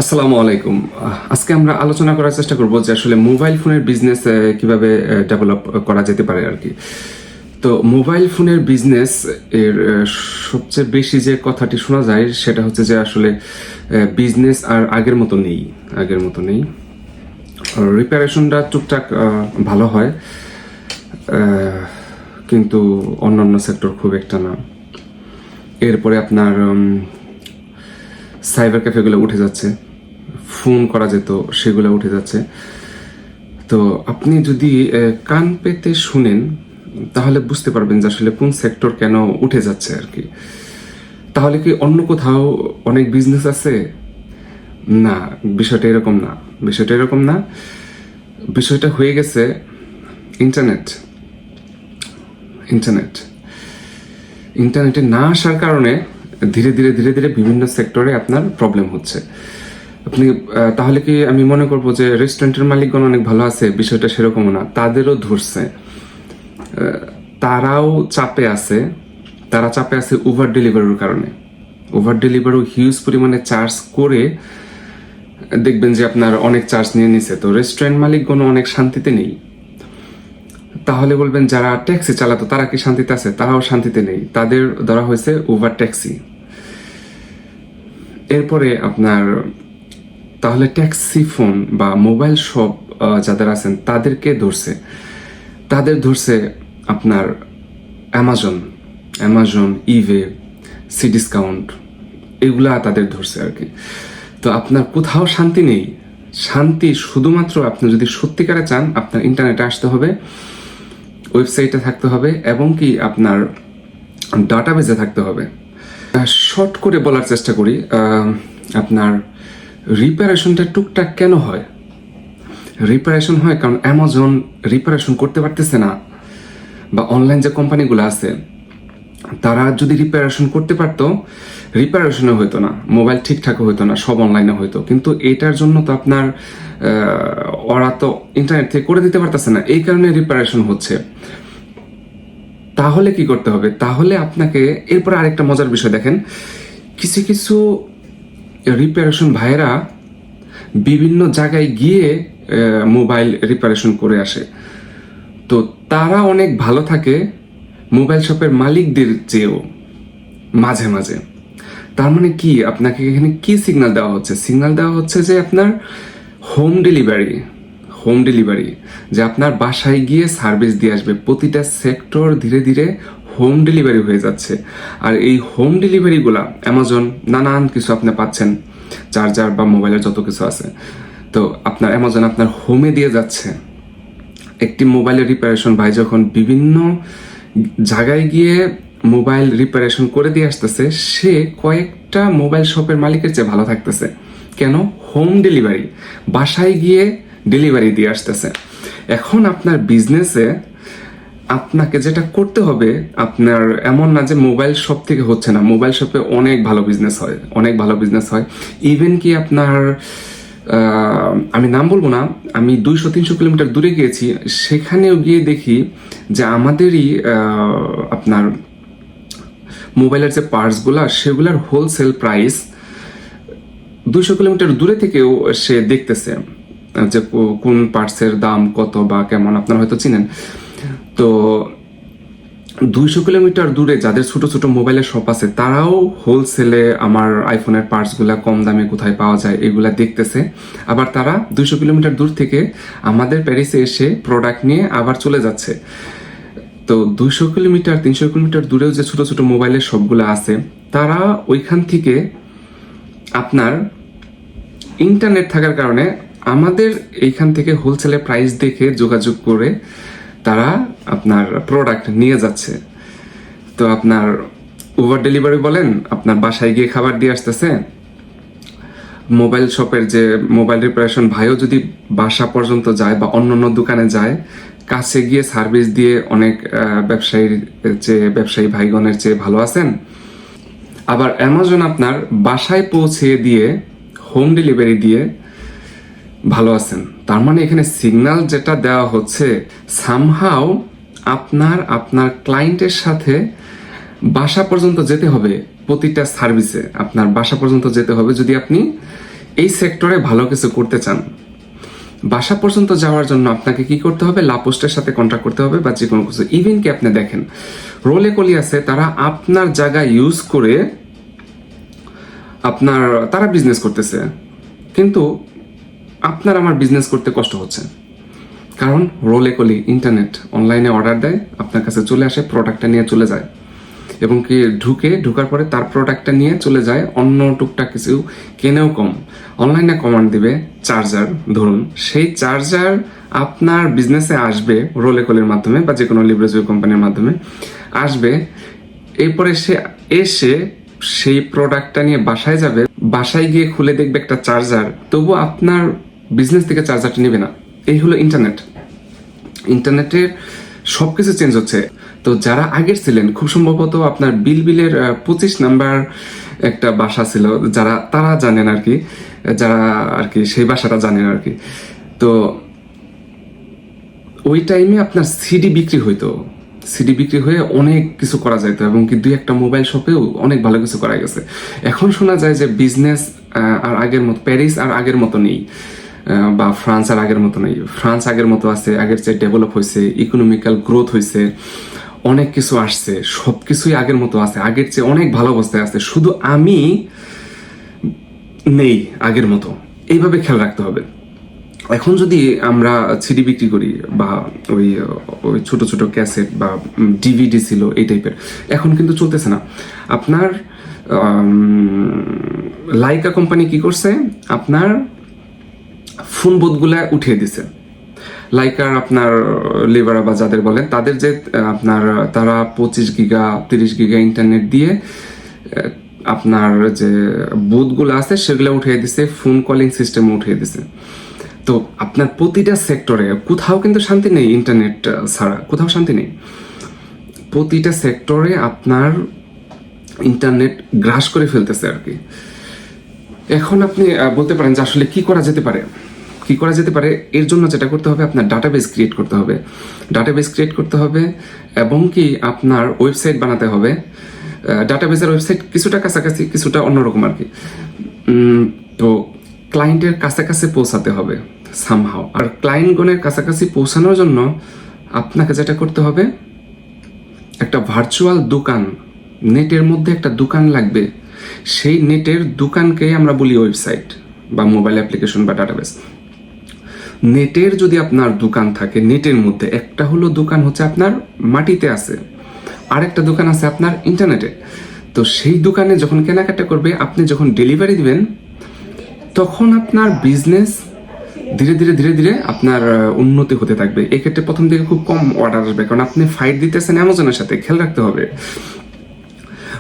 আসসালামু আলাইকুম। আজকে আমরা আলোচনা করার চেষ্টা করব যে আসলে মোবাইল ফোনের বিজনেস কিভাবে ডেভেলপ করা যেতে পারে আর কি। তো মোবাইল ফোনের বিজনেস এর সবচেয়ে বেশি যে কথাটি শোনা যায় সেটা হচ্ছে যে আসলে বিজনেস আর আগের মতো নেই। রিপারেশনটা টুকটাক ভালো হয়, কিন্তু অন্যান্য সেক্টর খুব একটা না। এরপরে আপনার সাইবার ক্যাফেগুলো উঠে যাচ্ছে, ফোন করা যেত সেগুলো উঠে যাচ্ছে। তো আপনি যদি কান পেতে শুনেন তাহলে বুঝতে পারবেন যে আসলে কোন সেক্টর কেন উঠে যাচ্ছে আর কি। তাহলে কি অন্য কোথাও অনেক বিজনেস আছে? না, বিষয়টা এরকম না। বিষয়টা হয়ে গেছে ইন্টারনেট। ইন্টারনেটে না আসার কারণে ধীরে ধীরে বিভিন্ন সেক্টরে আপনার প্রবলেম হচ্ছে। আপনি তাহলে কি আমি মনে করবো যে রেস্টুরেন্টের মালিকগণ অনেক ভালো আছে? বিষয়টা সেরকমও না, তাদেরও ধরছে। তারাও চাপে আছে। ওভার ডেলিভারির কারণে। ওভার ডেলিভারি হিউজ পরিমাণে চার্জ করে দেখবেন যে আপনার অনেক চার্জ নিয়ে নিছে। তো রেস্টুরেন্ট মালিকগণ অনেক শান্তিতে নেই। তাহলে বলবেন যারা ট্যাক্সি চালাতো তারা কি শান্তিতে আছে? তারাও শান্তিতে নেই, তাদের ধরা হয়েছে ওভার ট্যাক্সি। এরপরে আপনার তাহলে ট্যাক্সি ফোন বা মোবাইল শপ যাদের আছেন তাদেরকে ধরছে আপনার অ্যামাজন, ইভে, সি ডিসকাউন্ট, এগুলা তাদের ধরছে আর কি। তো আপনার কোথাও শান্তি নেই। শান্তি শুধুমাত্র আপনি যদি সত্যিকারে চান, আপনার ইন্টারনেটে আসতে হবে, ওয়েবসাইটে থাকতে হবে, এবং কি আপনার ডাটাবেজে থাকতে হবে। শর্ট করে বলার চেষ্টা করি, আপনার রিপারেশনটা টুকটাক কেন হয়? রিপারেশন হয় কারণ অ্যামাজন রিপারেশন করতে পারতেছে না, বা অনলাইন যে কোম্পানিগুলো আছে তারা যদি রিপারেশন করতে পারতো, রিপারেশনও হইতো না, মোবাইল ঠিকঠাকও হইতো না, সব অনলাইনে হইতো। কিন্তু এটার জন্য তো আপনার ওরা তো ইন্টারনেট থেকে করে দিতে পারতেছে না, এই কারণে রিপারেশন হচ্ছে। তাহলে কি করতে হবে? তাহলে আপনাকে এরপর আরেকটা মজার বিষয় দেখেন, কিছু রিপারেশন ভাইয়েরা বিভিন্ন জায়গায় গিয়ে মোবাইল রিপারেশন করে আসে। তো তারা অনেক ভালো থাকে মোবাইল শপের মালিকদের চেয়েও মাঝে মাঝে। তার মানে কি, আপনাকে এখানে কি সিগন্যাল দেওয়া হচ্ছে? সিগন্যাল দেওয়া হচ্ছে যে আপনার হোম ডেলিভারি, যে আপনার বাসায় গিয়ে সার্ভিস দিয়ে আসবে। প্রতিটা সেক্টর ধীরে ধীরে হোম ডেলিভারি হয়ে যাচ্ছে। আর এই হোম ডেলিভারিগুলা অ্যামাজন নানান কিছু আপনি পাচ্ছেন, চার্জার বা মোবাইলের যত কিছু আছে, তো আপনার অ্যামাজন আপনার হোমে দিয়ে যাচ্ছে। একটি মোবাইলের রিপারেশন ভাই যখন বিভিন্ন জায়গায় গিয়ে মোবাইল রিপারেশন করে দিয়ে আসতেছে, সে কয়েকটা মোবাইল শপের মালিকের চেয়ে ভালো থাকতেছে। কেন? হোম ডেলিভারি, বাসায় গিয়ে ডেলিভারি দিয়ে আসতেছে। এখন আপনার বিজনেসে আপনাকে যেটা করতে হবে, আপনার এমন না যে মোবাইল শপ থেকে হচ্ছে না, মোবাইল শপে অনেক ভালো বিজনেস হয়। ইভেন কি আপনার আমি নাম বলবো না, আমি 200-300 কিলোমিটার দূরে গিয়েছি, সেখানেও গিয়ে দেখি যে আমাদেরই আপনার মোবাইলের যে পার্টসগুলা সেগুলার হোলসেল প্রাইস 200 কিলোমিটার দূরে থেকেও সে দেখতেছে যে কোন পার্টসের দাম কত বা কেমন, আপনারা হয়তো চিনেন। তো 200 কিলোমিটার দূরে যাদের ছোট ছোট মোবাইলের শপ আছে তারাও হোলসেলে আমার আইফোনের পার্টসগুলা কম দামে কোথায় পাওয়া যায় এগুলা দেখতেছে। আবার তারা 200 কিলোমিটার দূর থেকে আমাদের প্যারিসে এসে প্রোডাক্ট নিয়ে আবার চলে যাচ্ছে। তো 200 কিলোমিটার 300 কিলোমিটার দূরেও যে ছোট ছোট মোবাইলের শপগুলো আছে, তারা ওইখান থেকে আপনার ইন্টারনেট থাকার কারণে আমাদের এইখান থেকে হোলসেলে প্রাইস দেখে যোগাযোগ করে তারা আপনার প্রোডাক্ট নিয়ে যাচ্ছে। তো আপনার ওভার ডেলিভারি বলেন, আপনার বাসায় গিয়ে খাবার দিয়ে আসতেছে। মোবাইল শপের যে মোবাইল রিপারেশন ভাইও যদি বাসা পর্যন্ত যায় বা অন্য দোকানে যায়, কাছে গিয়ে সার্ভিস দিয়ে অনেক ব্যবসায়ী ভাইগণের চেয়ে ভালো আছেন। আবার অ্যামাজন আপনার বাসায় পৌঁছে দিয়ে হোম ডেলিভারি দিয়ে ভালো আছেন। তার মানে এখানে সিগন্যাল যেটা দেওয়া হচ্ছে, সামহাও আপনার ক্লায়েন্টের সাথে বাসা পর্যন্ত যেতে হবে। প্রতিটা সার্ভিসে আপনার বাসা পর্যন্ত যেতে হবে যদি আপনি এই সেক্টরে ভালো কিছু করতে চান, বাসা পর্যন্ত যাওয়ার জন্য আপনাকে কি করতে হবে, লাপোস্টের সাথে কন্ট্যাক্ট করতে হবে বা যে কোনো কিছু। ইভেন কি আপনি দেখেন রোলে কলি আছে, তারা আপনার জায়গা ইউজ করে তারা বিজনেস করতেছে, কিন্তু আপনার আমার বিজনেস করতে কষ্ট হচ্ছে। কারণ রোলে কলি ইন্টারনেট অনলাইনে অর্ডার দেয়, আপনার কাছে চলে আসে, প্রোডাক্টটা নিয়ে চলে যায়, এবং কি ঢুকার পরে তার প্রোডাক্টটা নিয়ে চলে যায়, অন্য টুকটাক কিছু কেনেও কম। অনলাইনে কমান্ড দিবে চার্জার, ধরুন সেই চার্জার আপনার বিজনেসে আসবে রোলে কলির মাধ্যমে বা যে কোনো লিভারেজ কোম্পানির মাধ্যমে আসবে। এরপরে সে এসে সেই প্রোডাক্টটা নিয়ে বাসায় যাবে, বাসায় গিয়ে খুলে দেখবে একটা চার্জার, তবু আপনার বিজনেস থেকে চার্জারটা নেবে না। এই হলো ইন্টারনেটের সবকিছু চেঞ্জ হচ্ছে। তো যারা আগের ছিলেন, খুব সম্ভবত আপনার বিলের 25 নাম্বার একটা বাসা ছিল, তারা জানেন আর কি, যারা আর কি সেই বাসাটা জানেন আর কি। তো ওই টাইমে আপনার সিডি বিক্রি হয়ে অনেক কিছু করা যাইতো, এবং কি 2-1টা মোবাইল শপেও অনেক ভালো কিছু করা গেছে। এখন শোনা যায় যে বিজনেস আর আগের মতো, প্যারিস আর আগের মতো নেই, বা ফ্রান্স আর আগের মতো নেই। ফ্রান্স আগের মতো আছে, আগের চেয়ে ডেভেলপ হয়েছে, ইকোনমিক্যাল গ্রোথ হয়েছে, অনেক কিছু আসছে, সবকিছুই আগের মতো আছে, আগের চেয়ে অনেক ভালো অবস্থায় আছে। শুধু আমি নেই আগের মতো, এইভাবে খেয়াল রাখতে হবে। এখন যদি আমরা সিডি বিক্রি করি বা ওই ছোট ছোট ক্যাসেট বা ডিভিডি ছিল এই টাইপের, এখন কিন্তু চলতেছে না। আপনার লাইকা কোম্পানি কি করছে, আপনার ফোন বুথগুলা উঠিয়ে দিছে। লাইকার আপনার লিভারা বা যাদের বলেন, তাদের যে তারা 25 গিগা 30 গিগা ইন্টারনেট দিয়ে আপনার যে বুথগুলো আছে সেগুলো উঠিয়ে দিছে, ফোন কলিং সিস্টেম উঠিয়ে দিছে। তো আপনার প্রতিটা সেক্টরে কোথাও কিন্তু শান্তি নেই, ইন্টারনেট ছাড়া কোথাও শান্তি নেই। প্রতিটা সেক্টরে আপনার ইন্টারনেট গ্রাস করে ফেলতেছে আর কি। এখন আপনি বলতে পারেন যে আসলে কি করা যেতে পারে। এর জন্য যেটা করতে হবে, আপনার ডাটাবেস ক্রিয়েট করতে হবে, এবং কি আপনার ওয়েবসাইট বানাতে হবে। ডাটাবেসের ওয়েবসাইট কিছুটা কাছাকাছি, কিছুটা অন্যরকম আর কি। তো ক্লায়েন্টের কাছাকাছি পৌঁছাতে হবে সামহাও। আর ক্লায়েন্টগণের কাছাকাছি পৌঁছানোর জন্য আপনাকে যেটা করতে হবে, একটা ভার্চুয়াল দোকান, নেটের মধ্যে একটা দোকান লাগবে। সেই নেটের দোকানকে আমরা বলি ওয়েবসাইট বা মোবাইল অ্যাপ্লিকেশন বা ডাটাবেস। নেটের যদি আপনার দোকান থাকে, নেটের মধ্যে একটা হলো দোকান হচ্ছে আপনার মাটিতে আছে, আরেকটা দোকান আছে আপনার ইন্টারনেটে। তো সেই দোকানে যখন কেনাকাটা করবে, আপনি যখন ডেলিভারি দিবেন, তখন আপনার বিজনেস ধীরে ধীরে আপনার উন্নতি হতে থাকবে। এক্ষেত্রে প্রথম দিকে খুব কম অর্ডার আসবে, কারণ আপনি ফাইট দিতেছেন অ্যামাজনের সাথে, খেয়াল রাখতে হবে।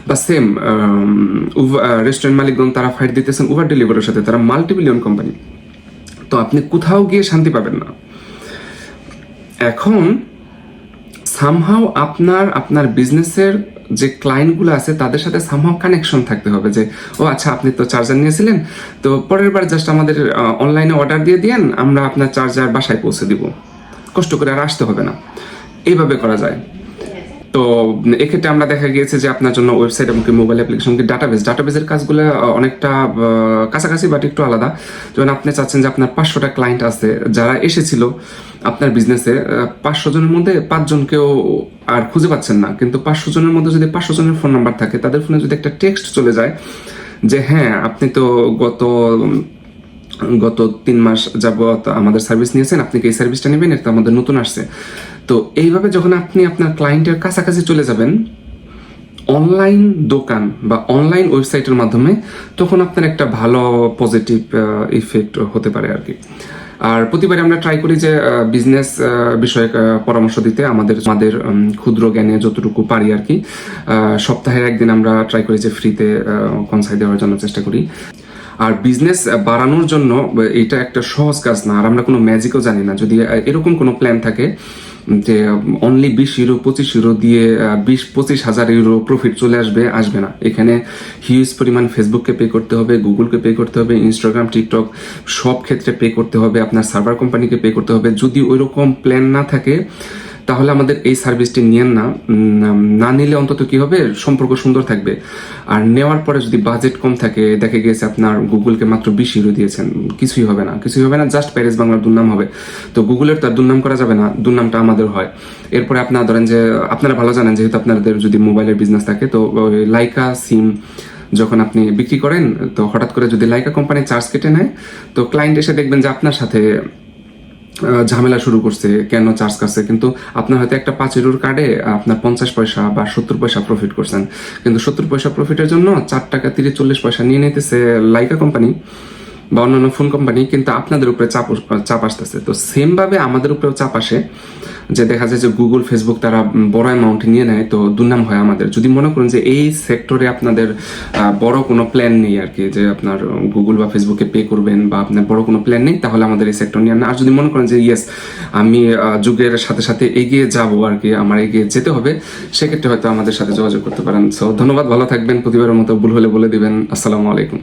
বা সেম রেস্টুরেন্ট মালিকগণ, তারা ফাইট দিতেছেন উবার ডেলিভারির সাথে, তারা মাল্টিবিলিয়ন কোম্পানি। তো আপনি কোথাও গিয়ে শান্তি পাবেন না। এখন সামহাও আপনার বিজনেসের যে ক্লায়েন্টগুলো আছে তাদের সাথে সামহাও কানেকশন থাকতে হবে, যে ও আচ্ছা, আপনি তো চার্জার নিয়েছিলেন, তো পরের বার জাস্ট আমাদের অনলাইনে অর্ডার দিয়ে দিয়েন, আমরা আপনার চার্জার বাসায় পৌঁছে দিব, কষ্ট করে আর আসতে হবে না। এইভাবে করা যায়। তো এক্ষেত্রে আমরা দেখা গিয়েছে যে আপনার জন্য ওয়েবসাইট এবং মোবাইল অ্যাপ্লিকেশন, ডাটাবেসের কাজগুলো অনেকটা কাছাকাছি বাট একটু আলাদা। যেমন আপনি চাচ্ছেন যে আপনার 500টা ক্লায়েন্ট আছে যারা এসেছিল আপনার বিজনেসে, 500 জনের মধ্যে 5 জনকেও আর খুঁজে পাচ্ছেন না, কিন্তু 500 জনের মধ্যে যদি 500 জনের ফোন নাম্বার থাকে, তাদের ফোনে যদি একটা টেক্সট চলে যায় যে হ্যাঁ, আপনি তো গত 3 মাস যাবত আমাদের সার্ভিস নিয়েছেন, আপনি কি এই সার্ভিসটা নেবেন, এটা আমাদের নতুন আসছে। তো এইভাবে যখন আপনি আপনার ক্লায়েন্টের কাছাকাছি চলে যাবেন অনলাইন দোকান বা অনলাইন ওয়েবসাইটের মাধ্যমে, তখন আপনার একটা ভালো পজিটিভ ইফেক্ট হতে পারে আর কি। আর প্রতিবারে আমরা ট্রাই করি যে বিজনেস বিষয়ক পরামর্শ দিতে, আমাদের ক্ষুদ্র জ্ঞানে যতটুকু পারি আর কি। সপ্তাহে একদিন আমরা ট্রাই করি যে ফ্রিতে কনসাল্ট দেওয়ার জন্য চেষ্টা করি। আর বিজনেস বাড়ানোর জন্য এটা একটা সহজ কাজ না, আর আমরা কোনো ম্যাজিকও জানি না। যদি এরকম কোনো প্ল্যান থাকে যে অনলি 20 ইউরো 25 ইউরো দিয়ে 20-25 হাজার ইউরো প্রফিট চলে আসবে না। এখানে হিউজ পরিমাণ ফেসবুককে পে করতে হবে, গুগলকে পে করতে হবে, ইনস্টাগ্রাম, টিকটক সব ক্ষেত্রে পে করতে হবে, আপনার সার্ভার কোম্পানিকে পে করতে হবে। যদি ওইরকম প্ল্যান না থাকে, তাহলে আমাদের এই সার্ভিসটি নিয়েন না। না নিলে অন্তত কি হবে, সম্পর্ক সুন্দর থাকবে। আর নেওয়ার পরে যদি বাজেট কম থাকে, দেখে গিয়েছে আপনার গুগলকে মাত্র 20 ইউরো দিয়েছেন, কিছুই হবে না, জাস্ট প্যারিস বাংলার দুর্নাম হবে। তো গুগলের তো আর দুর্নাম করা যাবে না, দুর্নামটা আমাদের হয়। এরপরে আপনারা ধরেন যে, আপনারা ভালো জানেন যেহেতু আপনাদের যদি মোবাইলের বিজনেস থাকে, তো লাইকা সিম যখন আপনি বিক্রি করেন, তো হঠাৎ করে যদি লাইকা কোম্পানি চার্জ কেটে নেয়, তো ক্লায়েন্ট এসে দেখবেন যে আপনার সাথে ঝামেলা শুরু করছে, কেন চার্জ কাটছে। কিন্তু আপনার হয়তো একটা 5 ইউরোর কার্ডে আপনার 50 পয়সা বা 70 পয়সা প্রফিট করছেন, কিন্তু 70 পয়সা প্রফিটের জন্য 4 টাকা 30-40 পয়সা নিয়ে নিতেছে লাইকা কোম্পানি বা অন্যান্য ফোন কোম্পানি, কিন্তু আপনাদের উপরে চাপ আসতেছে। তো সেম ভাবে আমাদের উপরেও চাপ আসে, যে দেখা যায় যে গুগল ফেসবুক তারা বড় অ্যামাউন্ট নিয়ে নেয়, তো দুর্নাম হয় আমাদের। যদি মনে করেন যে এই সেক্টরে আপনাদের বড় কোনো প্ল্যান নেই আর কি, যে আপনার গুগল বা ফেসবুকে পে করবেন বা আপনার বড় কোনো প্ল্যান নেই, তাহলে আমাদের এই সেক্টর নিয়ে না। আর যদি মনে করেন যে ইয়েস, আমি যুগের সাথে সাথে এগিয়ে যাব আর কি, আমার এগিয়ে যেতে হবে, সেক্ষেত্রে হয়তো আমাদের সাথে যোগাযোগ করতে পারেন। সো ধন্যবাদ, ভালো থাকবেন। প্রতিবারের মতো ভুল হলে বলে দিবেন। আসসালামু আলাইকুম।